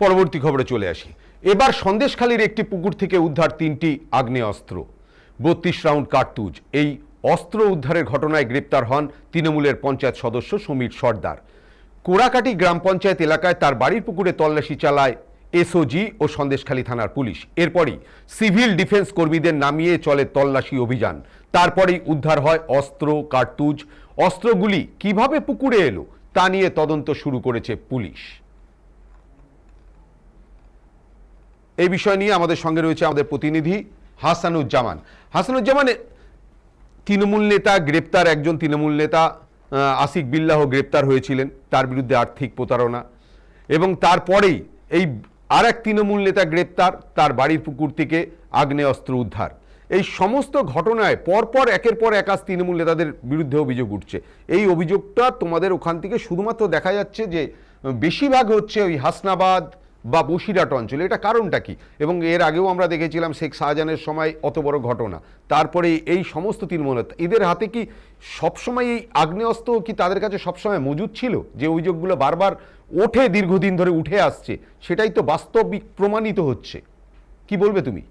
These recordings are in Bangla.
পরবর্তী খবরে চলে আসি। এবার সন্দেশখালীর একটি পুকুর থেকে উদ্ধার 3টি আগ্নেয়াস্ত্র, 32 রাউন্ড কার্তুজ। এই অস্ত্র উদ্ধারের ঘটনায় গ্রেপ্তার হন তৃণমূলের পঞ্চায়েত সদস্য সমীর সর্দার। কোড়াকাটি গ্রাম পঞ্চায়েত এলাকায় তার বাড়ির পুকুরে তল্লাশি চালায় এসওজি ও সন্দেশখালী থানার পুলিশ। এরপরই সিভিল ডিফেন্স কর্মীদের নামিয়ে চলে তল্লাশি অভিযান। তারপরেই উদ্ধার হয় অস্ত্র, কার্তুজ। অস্ত্রগুলি কিভাবে পুকুরে এলো তা নিয়ে তদন্ত শুরু করেছে পুলিশ। এই বিষয় নিয়ে আমাদের সঙ্গে রয়েছে আমাদের প্রতিনিধি হাসানুজ্জামান। হাসানুজ্জামান, তৃণমূল নেতা গ্রেপ্তার, একজন তৃণমূল নেতা আসিক বিল্লাহ গ্রেপ্তার হয়েছিলেন, তার বিরুদ্ধে আর্থিক প্রতারণা, এবং তারপরেই এই আর এক তৃণমূল নেতা গ্রেপ্তার, তার বাড়ির পুকুর থেকে আগ্নেয়াস্ত্র উদ্ধার। এই সমস্ত ঘটনায় পরপর একের পর একাজ তৃণমূল নেতাদের বিরুদ্ধে অভিযোগ উঠছে। এই অভিযোগটা তোমাদের ওখান থেকে শুধুমাত্র দেখা যাচ্ছে যে বেশিরভাগ হচ্ছে ওই হাসনাবাদ বা বসিরহাট অঞ্চলে। এটা কারণটা কি? এবং এর আগেও আমরা দেখেছিলাম শেখ শাহজাহানের সময় অত বড় ঘটনা, তারপরে এই সমস্ত তৃণমূল এদের হাতে কি সবসময় এই আগ্নেয়াস্ত্র কি তাদের কাছে সবসময় মজুদ ছিল? যে অভিযোগগুলো বারবার ওঠে, দীর্ঘদিন ধরে উঠে আসছে, সেটাই তো বাস্তবিক প্রমাণিত হচ্ছে। কি বলবে তুমি?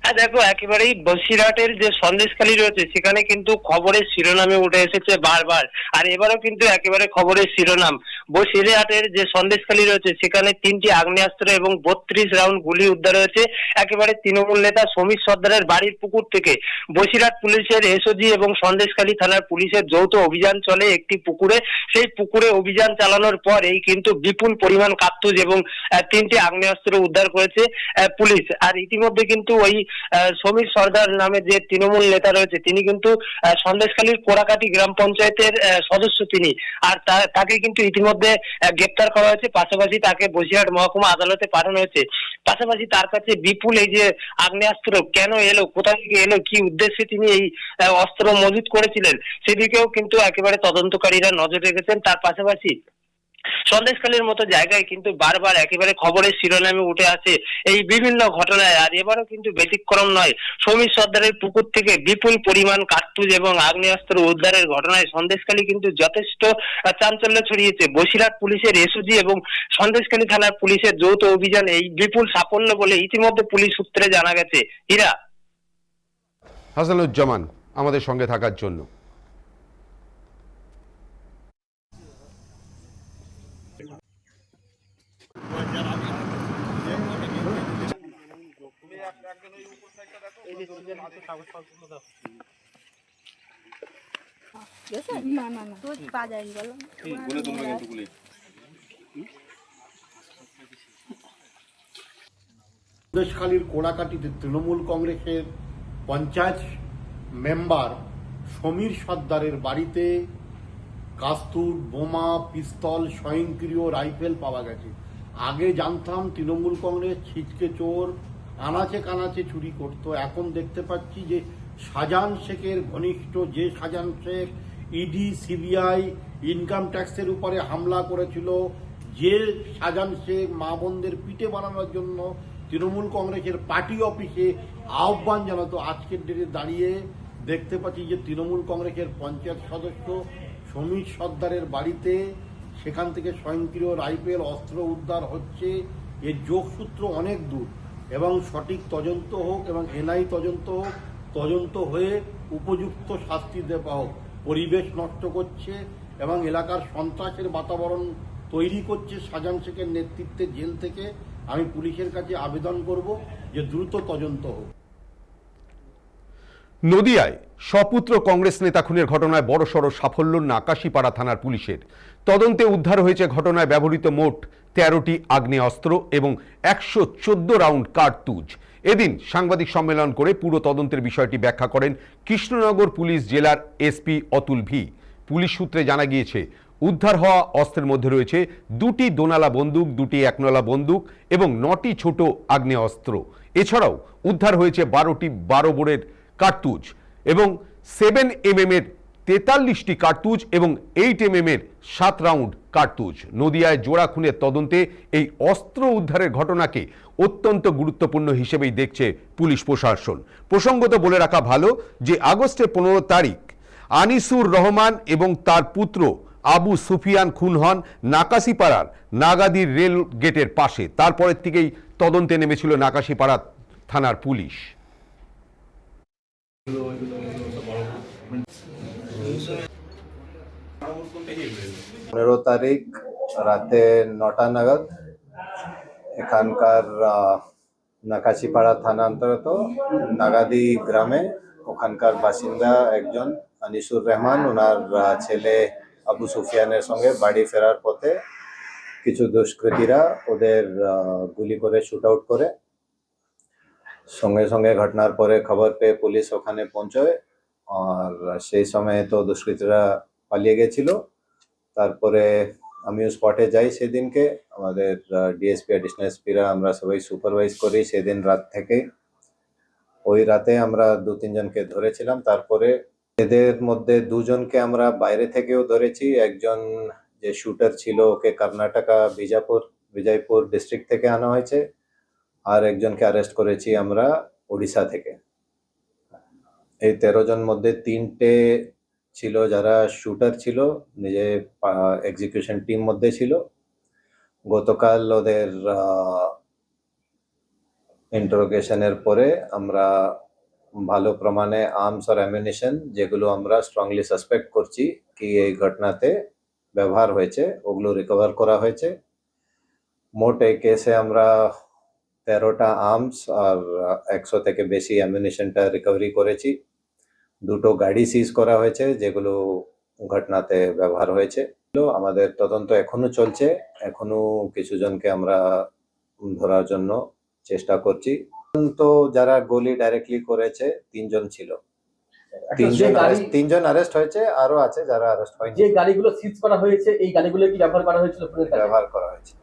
হ্যাঁ দেখো, একেবারেই বসিরহাটের যে সন্দেশখালী রয়েছে সেখানে কিন্তু খবরের শিরোনামে উঠে এসেছে বারবার। আর এবারও কিন্তু একেবারে খবরের শিরোনাম, বসিরহাটের যে সন্দেশখালী রয়েছে সেখানে 3টি আগ্নেয়াস্ত্র এবং 32 রাউন্ড গুলি উদ্ধার হয়েছে একেবারে তৃণমূল নেতা সমীর সর্দারের বাড়ির পুকুর থেকে। বসিরহাট পুলিশের এসওজি এবং সন্দেশখালী থানার পুলিশের যৌথ অভিযান চলে একটি পুকুরে। সেই পুকুরে অভিযান চালানোর পর এই কিন্তু বিপুল পরিমাণ কার্তুজ এবং 3টি আগ্নেয়াস্ত্র উদ্ধার করেছে পুলিশ। আর ইতিমধ্যে কিন্তু ওই সমীর সর্দার নামে যে তৃণমূল নেতা রয়েছে তিনি কিন্তু সন্দেশখালীর কোড়াকাটি গ্রাম পঞ্চায়েতের সদস্য তিনি। আর তাকে কিন্তু ইতিমধ্যে গ্রেপ্তার করা হয়েছে, পাশাপাশি তাকে বসিরহাট মহকুমা আদালতে পাঠানো হয়েছে। পাশাপাশি তার কাছে বিপুল এই যে আগ্নেয়াস্ত্র কেন এলো, কোথা থেকে এলো, কি উদ্দেশ্যে তিনি এই অস্ত্র মজুত করেছিলেন সেদিকেও কিন্তু একেবারে তদন্তকারীরা নজর রেখেছেন। তার পাশাপাশি সন্দেশখালীর মতো জায়গায় কিন্তু বারবার একেবারে খবরের শিরোনামে উঠে আসে এই বিভিন্ন ঘটনায়। আর এবারও কিন্তু ব্যতিক্রম নয়। সমীর সর্দারের পুকুর থেকে বিপুল পরিমাণ কার্তুজ এবং আগ্নেয়াস্ত্র উদ্ধারের ঘটনায় সন্দেশখালী কিন্তু যথেষ্ট চাঞ্চল্য ছড়িয়েছে। বসিরহাট পুলিশের এসওজি এবং সন্দেশখালী থানার পুলিশের যৌথ অভিযান এই বিপুল সাফল্য বলে ইতিমধ্যে পুলিশ সূত্রে জানা গেছে। হীরা। হাসানুজ্জামান আমাদের সঙ্গে থাকার জন্য। সন্দেশখালীর কোড়াকাটিতে তৃণমূল কংগ্রেসের পঞ্চায়েত মেম্বার সমীর সর্দারের বাড়িতে কাস্তুর, বোমা, পিস্তল, স্বয়ংক্রিয় রাইফেল পাওয়া গেছে। আগে জানতাম তৃণমূল কংগ্রেস ছিচকে চোর, আনাচে কানাচে চুরি করত। এখন দেখতে পাচ্ছি যে শাহজাহান শেখের ঘনিষ্ঠ যে Shahjahan Sheikh ED, CBI, income ট্যাক্সের উপরে হামলা করেছিল, যে শাহজাহান শেখ মা বোনদের পিঠে বানানোর জন্য তৃণমূল কংগ্রেসের পার্টি অফিসে আহ্বান জানাতো, আজকের ডেটে দাঁড়িয়ে দেখতে পাচ্ছি যে তৃণমূল কংগ্রেসের পঞ্চায়েত সদস্য সমীর সর্দারের বাড়িতে সেখান থেকে স্বয়ংক্রিয় রাইফেল, অস্ত্র উদ্ধার হচ্ছে। এর যোগসূত্র অনেক দূর এবং সঠিক তদন্ত হোক এবং এনআই তদন্ত হোক, তদন্ত হয়ে উপযুক্ত শাস্তি দেওয়া হোক। পরিবেশ নষ্ট করছে এবং এলাকার সন্ত্রাসের বাতাবরণ তৈরি করছে শাহজাহান শেখের নেতৃত্বে জেল থেকে। আমি পুলিশের কাছে আবেদন করব যে দ্রুত তদন্ত হোক। নদিয়ায় সপুত্র কংগ্রেস নেতা খুনের ঘটনায় বড়সড় সাফল্য নাকাশীপাড়া থানার পুলিশের। তদন্তে উদ্ধার হয়েছে ঘটনায় ব্যবহৃত মোট 13টি আগ্নেয়াস্ত্র এবং 114 রাউন্ড কার্তুজ। এদিন সাংবাদিক সম্মেলন করে পুরো তদন্তের বিষয়টি ব্যাখ্যা করেন কৃষ্ণনগর পুলিশ জেলার এসপি অতুল ভি। পুলিশ সূত্রে জানা গিয়েছে উদ্ধার হওয়া অস্ত্রের মধ্যে রয়েছে 2টি দোনালা বন্দুক, 2টি একনলা বন্দুক এবং 9টি ছোট আগ্নেয়াস্ত্র। এছাড়াও উদ্ধার হয়েছে 12টি 12 বোরের কার্তুজ এবং 7mm এর 43টি কার্তুজ এবং 8mm এর 7 রাউন্ড কার্তুজ। নদিয়ায় জোড়া খুনের তদন্তে এই অস্ত্র উদ্ধারের ঘটনাকে অত্যন্ত গুরুত্বপূর্ণ হিসেবেই দেখছে পুলিশ প্রশাসন। প্রসঙ্গত বলে রাখা ভালো যে আগস্টের 15 তারিখ আনিসুর রহমান এবং তার পুত্র আবু সুফিয়ান খুন হন নাকাশিপাড়ার নাগাদির রেল গেটের পাশে। তারপরের থেকেই তদন্তে নেমেছিল নাকাশিপাড়া থানার পুলিশ। 15 তারিখ রাতে 9টা নাগাদ এখানকার নাকাশিপাড়া থানা অন্তর্গত নাগাদি গ্রামে ওখানকার বাসিন্দা একজন আনিসুর রহমান, ওনার ছেলে আবু সুফিয়ানের সঙ্গে বাড়ি ফেরার পথে কিছু দুষ্কৃতীরা ওদের গুলি করে শুট আউট করে। সঙ্গে সঙ্গে ঘটনার পরে খবর পেয়ে পুলিশ ওখানে পৌঁছয়, আর সেই সময় তো দুষ্কৃতীরা পালিয়ে গেছিল। তারপরে আমিও স্পটে যাই সেদিনকে, আমাদের ডিএসপি অ্যাডিশনাল এসপিরা আমরা সবাই সুপারভাইজ করি সেদিন রাত থেকে। ওই রাতে আমরা 2-3 জনকে ধরেছিলাম। তারপরে এদের মধ্যে 2 জনকে আমরা বাইরে থেকেও ধরেছি। একজন যে শুটার ছিল ওকে কর্ণাটকা বিজয়পুর ডিস্ট্রিক্ট থেকে আনা হয়েছে, আর একজনকে অ্যারেস্ট করেছি আমরা ওড়িশা থেকে। এই 13 জন মধ্যে 3টে ছিল যারা শুটার ছিল, নিজে এক্সিকিউশন টিম মধ্যে ছিল। গতকাল ওদের ইন্টারোগেশনের পরে আমরা ভালো প্রমাণে আর্মস আর অ্যামিউনিশন, যেগুলো আমরা স্ট্রংলি সাসপেক্ট করছি কি এই ঘটনাতে ব্যবহার হয়েছে, ওগুলো রিকভার করা হয়েছে। মোট এই কেসে আমরা 13টা আর্মস আর 100 থেকে বেশি অ্যামিউনিশনটা রিকভারি করেছি। 2টো গাড়ি সিজ করা হয়েছে যেগুলো ঘটনাতে ব্যবহার হয়েছে। আমাদের তদন্ত এখনো চলছে, এখনো কিছু জনকে আমরা ধরার জন্য চেষ্টা করছি। তো যারা গুলি ডাইরেক্টলি করেছে 3 জন ছিল, 3 জন অ্যারেস্ট হয়েছে, আরো আছে যারা অ্যারেস্ট হয়নি। যে গাড়িগুলো সিজ করা হয়েছে এই গাড়িগুলো কি ব্যবহার করা হয়েছিল? ব্যবহার করা হয়েছে।